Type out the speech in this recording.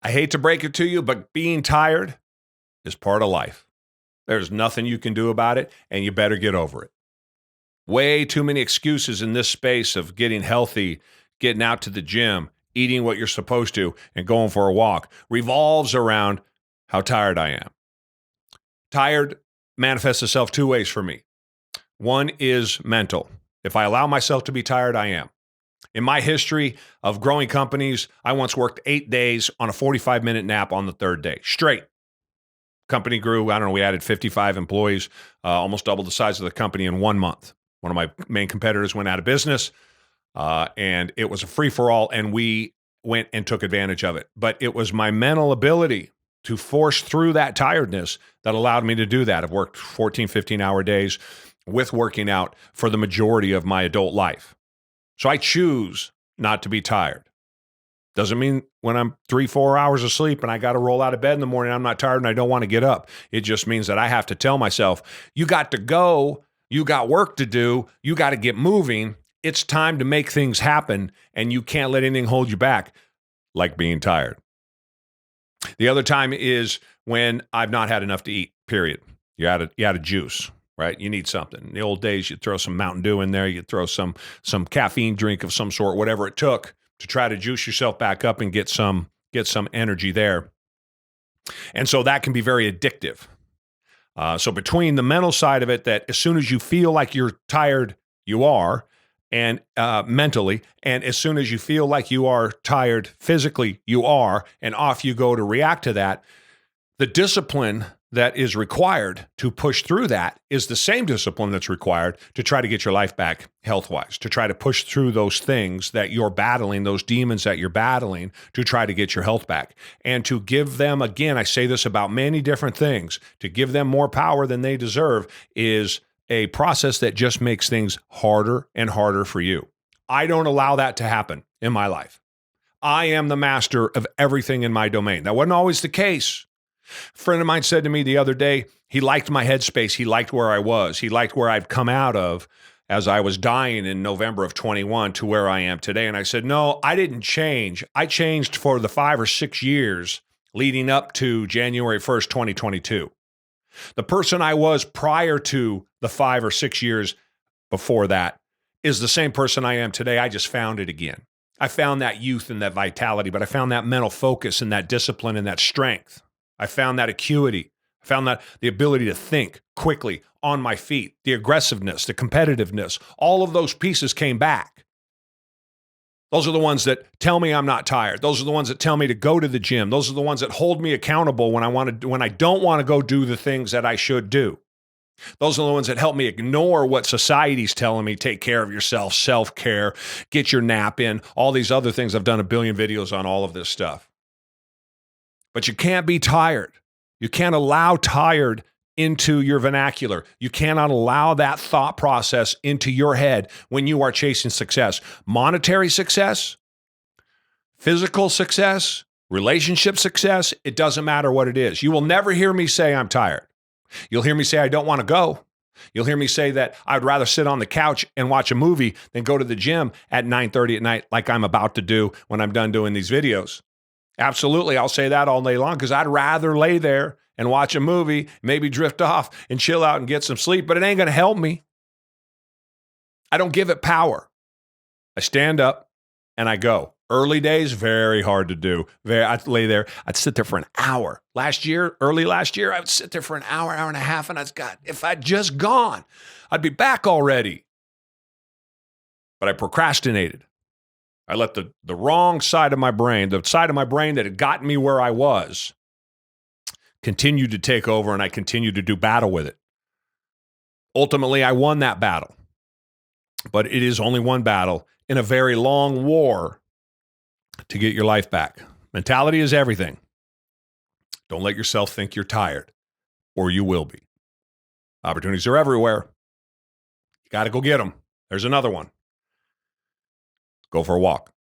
I hate to break it to you, but being tired is part of life. There's nothing you can do about it, and you better get over it. Way too many excuses in this space of getting healthy, getting out to the gym, eating what you're supposed to, and going for a walk revolves around how tired I am. Tired manifests itself two ways for me. One is mental. If I allow myself to be tired, I am. In my history of growing companies, I once worked 8 days on a 45-minute nap on the third day, straight. Company grew, I don't know, we added 55 employees, almost doubled the size of the company in 1 month. One of my main competitors went out of business, and it was a free-for-all, and we went and took advantage of it. But it was my mental ability to force through that tiredness that allowed me to do that. I've worked 14, 15-hour days with working out for the majority of my adult life. So I choose not to be tired. Doesn't mean when I'm 3-4 hours asleep and I got to roll out of bed in the morning, I'm not tired and I don't want to get up. It just means that I have to tell myself, you got to go, you got work to do, you got to get moving. It's time to make things happen, and you can't let anything hold you back, like being tired. The other time is when I've not had enough to eat, period. You're out of juice, right? You need something. In the old days, you'd throw some Mountain Dew in there, you'd throw some caffeine drink of some sort, whatever it took to try to juice yourself back up and get some energy there. And so that can be very addictive. So between the mental side of it, that as soon as you feel like you're tired, you are, and mentally, and as soon as you feel like you are tired physically, you are, and off you go to react to that, the discipline that is required to push through that is the same discipline that's required to try to get your life back health-wise, to try to push through those things that you're battling, those demons that you're battling, to try to get your health back. And to give them, again, I say this about many different things, to give them more power than they deserve is a process that just makes things harder and harder for you. I don't allow that to happen in my life. I am the master of everything in my domain. That wasn't always the case. A friend of mine said to me the other day, he liked my headspace. He liked where I was. He liked where I'd come out of as I was dying in November of 21 to where I am today. And I said, no, I didn't change. I changed for the 5 or 6 years leading up to January 1st, 2022. The person I was prior to the 5 or 6 years before that is the same person I am today. I just found it again. I found that youth and that vitality, but I found that mental focus and that discipline and that strength. I found that acuity. I found that the ability to think quickly on my feet, the aggressiveness, the competitiveness, all of those pieces came back. Those are the ones that tell me I'm not tired. Those are the ones that tell me to go to the gym. Those are the ones that hold me accountable when I don't want to go do the things that I should do. Those are the ones that help me ignore what society's telling me. Take care of yourself, self-care, get your nap in, all these other things. I've done a billion videos on all of this stuff. But you can't be tired. You can't allow tired into your vernacular. You cannot allow that thought process into your head when you are chasing success. Monetary success, physical success, relationship success, it doesn't matter what it is. You will never hear me say I'm tired. You'll hear me say I don't want to go. You'll hear me say that I'd rather sit on the couch and watch a movie than go to the gym at 9:30 at night like I'm about to do when I'm done doing these videos. Absolutely, I'll say that all day long because I'd rather lay there and watch a movie, maybe drift off and chill out and get some sleep, but it ain't going to help me. I don't give it power. I stand up and I go. Early days, very hard to do. I'd lay there. I'd sit there for an hour. Early last year, I would sit there for an hour, hour and a half, and if I'd just gone, I'd be back already. But I procrastinated. I let the wrong side of my brain, the side of my brain that had gotten me where I was, continue to take over, and I continued to do battle with it. Ultimately, I won that battle. But it is only one battle in a very long war to get your life back. Mentality is everything. Don't let yourself think you're tired, or you will be. Opportunities are everywhere. You got to go get them. There's another one. Go for a walk.